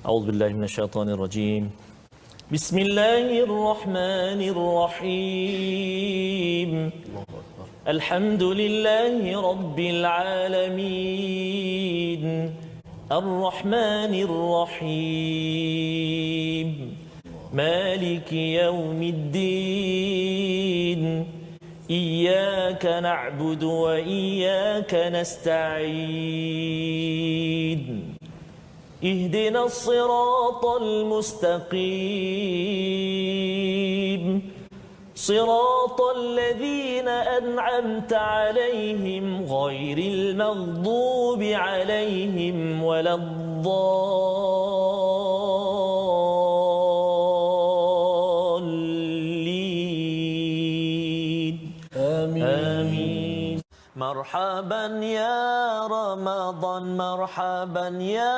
أعوذ بالله من الشيطان الرجيم. بسم الله الرحمن الرحيم. الحمد لله رب العالمين الرحمن الرحيم مالك يوم الدين إياك نعبد وإياك نستعين اهدنا الصراط المستقيم صراط الذين أنعمت عليهم غير المغضوب عليهم ولا الضالين آمين. مرحبا يا رمضان مرحبا يا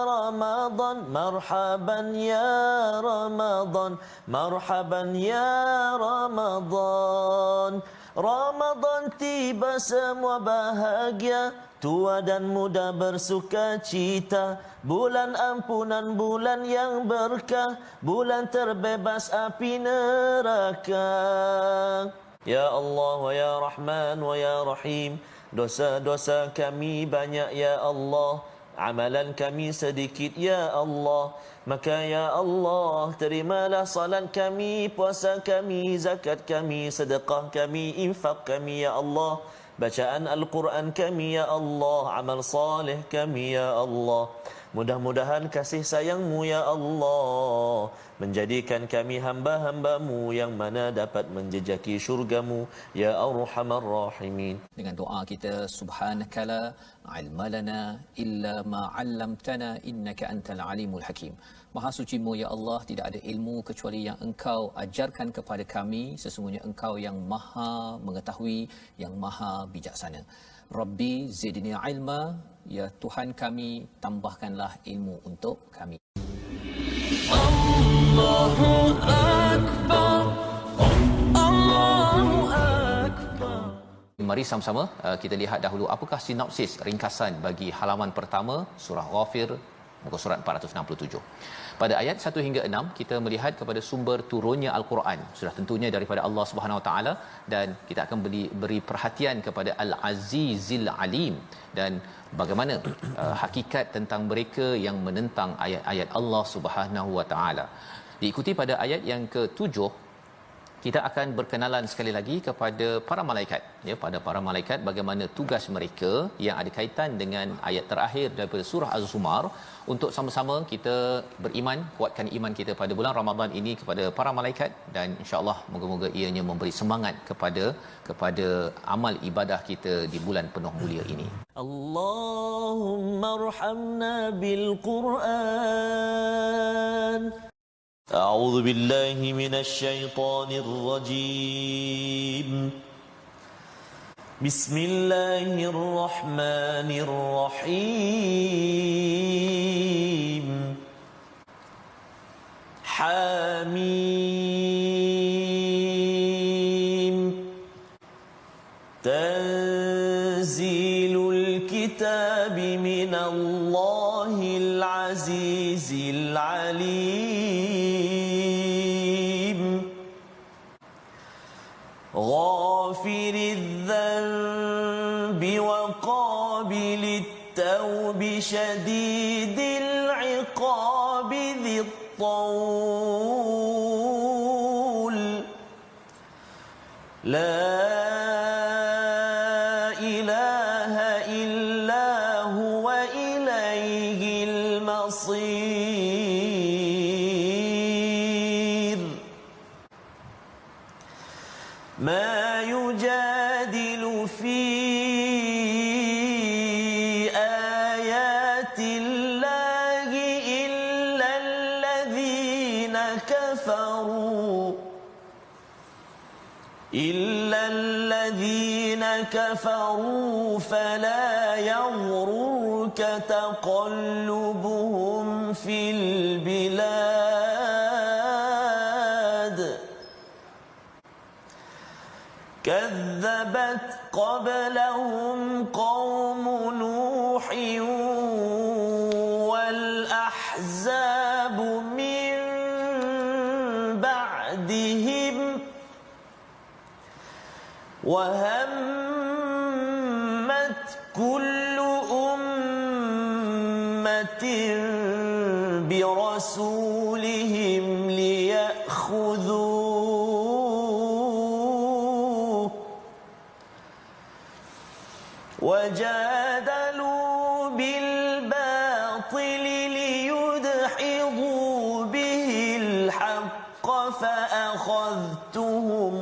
رمضان مرحبا يا رمضان مرحبا يا رمضان. Ramadan tiba semua bahagia, tua dan muda bersuka cita. Bulan ampunan, bulan yang berkah, bulan terbebas api neraka. Ya Allah wa ya Rahman wa ya Rahim, dosa-dosa kami banyak ya Allah, amalan kami sedikit ya Allah. Maka ya Allah, terimalah salat kami, puasa kami, zakat kami, sedekah kami, infak kami ya Allah, bacaan Al-Quran kami ya Allah, amal saleh kami ya Allah. Mudah-mudahan kasih sayang-Mu ya Allah menjadikan kami hamba-hamba-Mu yang mana dapat menjejaki syurga-Mu ya Arhamar Rahimin. Dengan doa kita, subhanakala ilma lana illa ma 'allamtana innaka antal alimul hakim. Maha suci-Mu ya Allah, tidak ada ilmu kecuali yang Engkau ajarkan kepada kami. Sesungguhnya Engkau yang Maha mengetahui, yang Maha bijaksana. Rabbi zidni ilma, ya Tuhan kami, tambahkanlah ilmu untuk kami. Allahu akbar, Allahu akbar. Mari sama-sama kita lihat dahulu apakah sinopsis ringkasan bagi halaman pertama surah Ghafir muka surat 467. Pada ayat 1 hingga 6 kita melihat kepada sumber turunnya al-Quran, sudah tentunya daripada Allah Subhanahu Wa Taala, dan kita akan beri perhatian kepada Al-Azizil Alim dan bagaimana hakikat tentang mereka yang menentang ayat-ayat Allah Subhanahu Wa Taala. Diikuti pada ayat yang ke-7 kita akan berkenalan sekali lagi kepada para malaikat, ya, pada para malaikat, bagaimana tugas mereka yang ada kaitan dengan ayat terakhir daripada surah Az-Zumar, untuk sama-sama kita beriman, kuatkan iman kita pada bulan Ramadan ini kepada para malaikat, dan insya-Allah moga-moga ianya memberi semangat kepada amal ibadah kita di bulan penuh mulia ini. Allahumma arhamna bil Quran. أعوذ بالله من الشيطان الرجيم. بسم الله الرحمن الرحيم. حميم. تنزيل الكتاب من الله العزيز العليم. غافر الذنب وقابل التوب شديد العقاب ذي الطول لا إله إلا هو إليه المصير. ما يجادل في آيات الله إلا الذين كفروا فلا يغررك تقلبهم في البلاد. كذبت قبلهم قوم نوح والأحزاب الأحزاب من بعدهم وهمت كل أمة برسولهم ليأخذوه وجادلوا بالباطل ليدحضوا به الحق فأخذتهم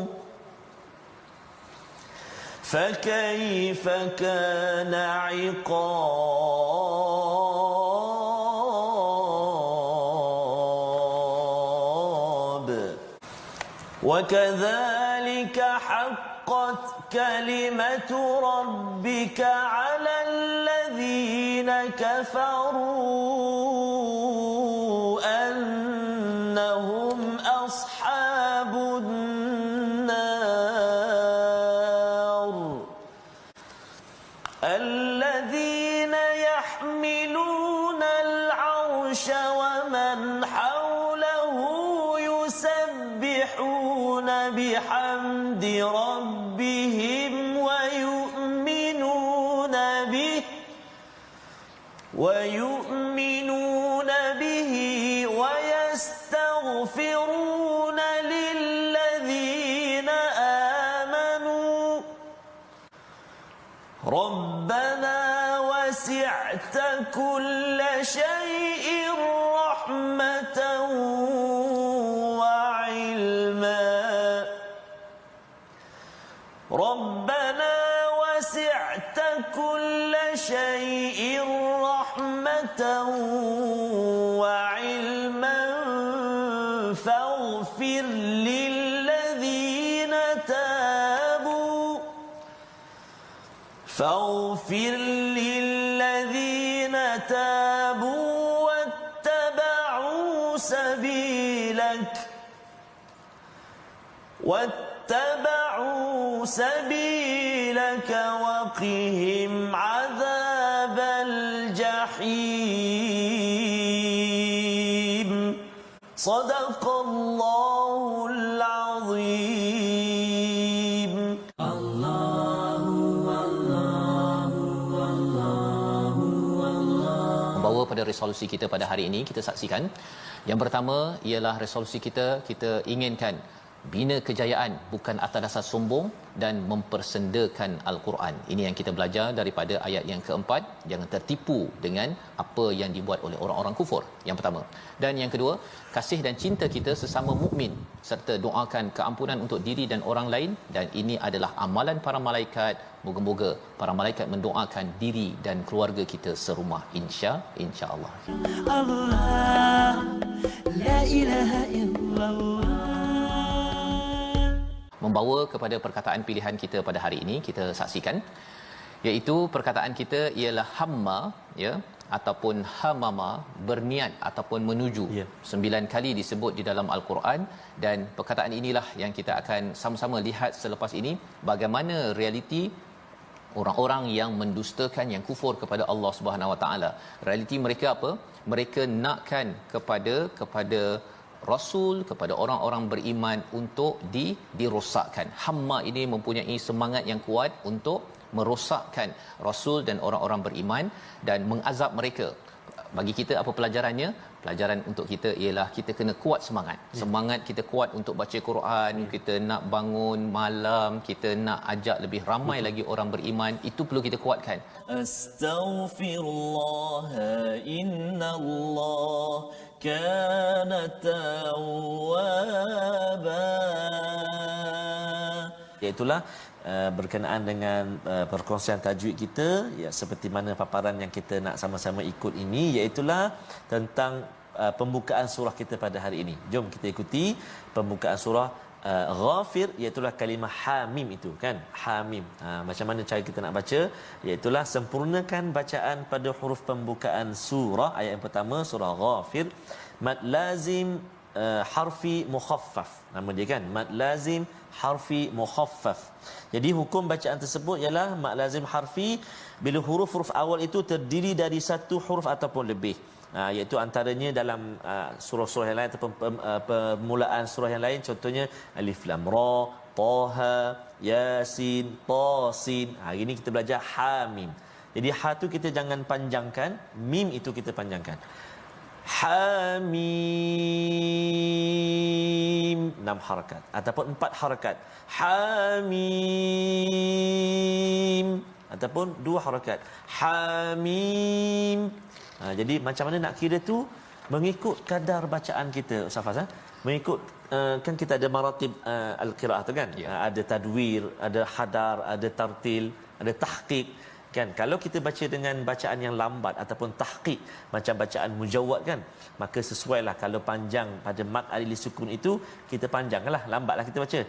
فكيف كان عقاب وكذلك حقت كلمة ربك على الذين كفروا أنهم أصحاب النار الذين يحملون العرش ومن حوله يسبحون بحمد ربهم ويؤمنون به ويستغفرون للذين آمنوا ربنا وسعت كل شيء رحمة وعلما ربنا وسعت كل شيء رحمة وعلما فاغفر للذين تابوا واتبعوا سبيلك وقهم عذاب الجحيم صدق الله العظيم. Membawa pada resolusi kita pada hari ini, kita saksikan yang pertama ialah resolusi kita inginkan bina kejayaan bukan atas dasar sombong dan mempersendakan Al-Quran. Ini yang kita belajar daripada ayat yang keempat. Jangan tertipu dengan apa yang dibuat oleh orang-orang kufur. Yang pertama. Dan yang kedua, kasih dan cinta kita sesama mukmin serta doakan keampunan untuk diri dan orang lain, dan ini adalah amalan para malaikat. Moga-moga para malaikat mendoakan diri dan keluarga kita serumah, insya-Allah. Allah la ilaha illallah. Membawa kepada perkataan pilihan kita pada hari ini, kita saksikan, iaitu perkataan kita ialah hamma, ya, ataupun hamama, berniat ataupun menuju. 9 kali disebut di dalam Al-Quran, dan perkataan inilah yang kita akan sama-sama lihat selepas ini bagaimana realiti orang-orang yang mendustakan, yang kufur kepada Allah Subhanahu Wa Taala. Realiti mereka apa? Mereka nakkan kepada Rasul, kepada orang-orang beriman untuk dirosakkan. Hamma ini mempunyai semangat yang kuat untuk merosakkan Rasul dan orang-orang beriman dan mengazab mereka. Bagi kita apa pelajarannya? Pelajaran untuk kita ialah kita kena kuat semangat. Semangat kita kuat untuk baca Quran, kita nak bangun malam, kita nak ajak lebih ramai lagi orang beriman, itu perlu kita kuatkan. Astaghfirullah innallah kana tawwaba. Iaitulah berkenaan dengan perkongsian tajwid kita, ya, seperti mana paparan yang kita nak sama-sama ikut ini, iaitulah tentang pembukaan surah kita pada hari ini. Jom kita ikuti pembukaan surah Ghafir, iaitulah kalimah hamim itu, kan? Hamim. Macam mana cara kita nak baca? Iaitulah sempurnakan bacaan pada huruf pembukaan surah. Ayat yang pertama surah Ghafir, mad lazim harfi mukhaffaf. Nama dia, kan? Mad lazim harfi mukhaffaf. Jadi hukum bacaan tersebut ialah mad lazim harfi bila huruf-huruf awal itu terdiri dari satu huruf ataupun lebih. iaitu antaranya dalam surah-surah yang lain ataupun permulaan surah yang lain, contohnya alif lam ra, taha, yasin, tasin. Hari ini kita belajar hamim. Jadi ha tu kita jangan panjangkan, mim itu kita panjangkan. Hamim 6 harakat ataupun 4 harakat. Hamim ataupun 2 harakat. Hamim. Jadi macam mana nak kira tu mengikut kadar bacaan kita, Ustaz Faz. Mengikut kan kita ada maratib al-qiraah tu kan. Ada tadwir, ada hadar, ada tartil, ada tahqiq. Kan kalau kita baca dengan bacaan yang lambat ataupun tahqiq macam bacaan mujawwad kan, maka sesuailah kalau panjang pada mad alif sukun itu kita panjanglah, lambatlah kita baca.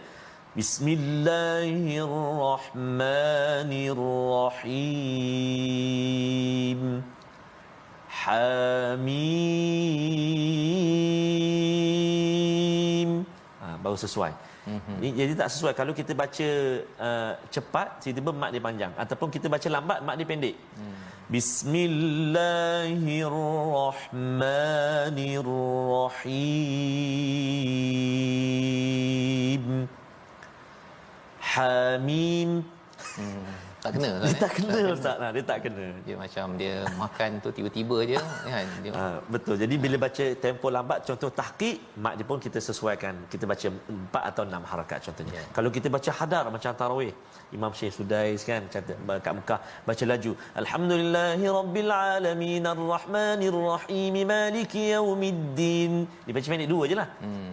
Bismillahirrahmanirrahim. Hamim. Baru sesuai. Jadi tak sesuai kalau kita baca cepat, tiba-tiba mat dia panjang, ataupun kita baca lambat mat dia pendek. Bismillahirrahmanirrahim. Hamim. Tak kena Dia tak kena Ustaz. Dia tak kena. Dia macam dia makan tu tiba-tiba je kan. Dia... betul. Jadi bila baca tempo lambat, contoh tahqiq, mat dia pun kita sesuaikan. Kita baca 4 atau 6 harakat contohnya. Kalau kita baca hadar macam tarawih, Imam Syekh Sudais kan kat Mekah baca laju. Alhamdulillahirabbil alamin arrahmanir rahim maliki yaumiddin. Dibaca pendek 2 jelah.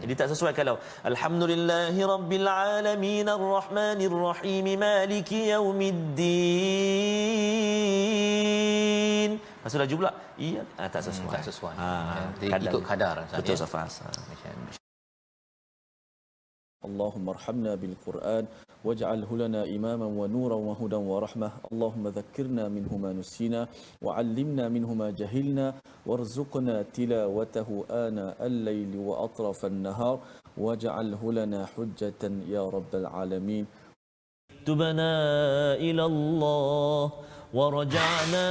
Jadi tak sesuai kalau Alhamdulillahirabbil alamin arrahmanir rahim maliki yaumiddin. Masuk laju pula. Iya, tak sesuai. Tak sesuai. Dia ikut kadar. Betul Safas. اللهم ارحمنا بالقرآن واجعله لنا إماما ونورا وهدى ورحمة. اللهم ذكرنا منه ما نسينا وعلمنا منه ما جهلنا وارزقنا تلاوته آناء الليل وأطراف النهار واجعله لنا حجة يا رب العالمين. تبنا إلى الله ورجعنا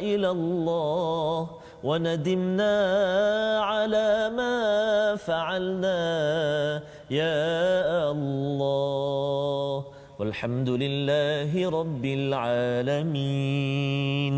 إلى الله وندمنا على ما فعلنا يا الله والحمد لله رب العالمين.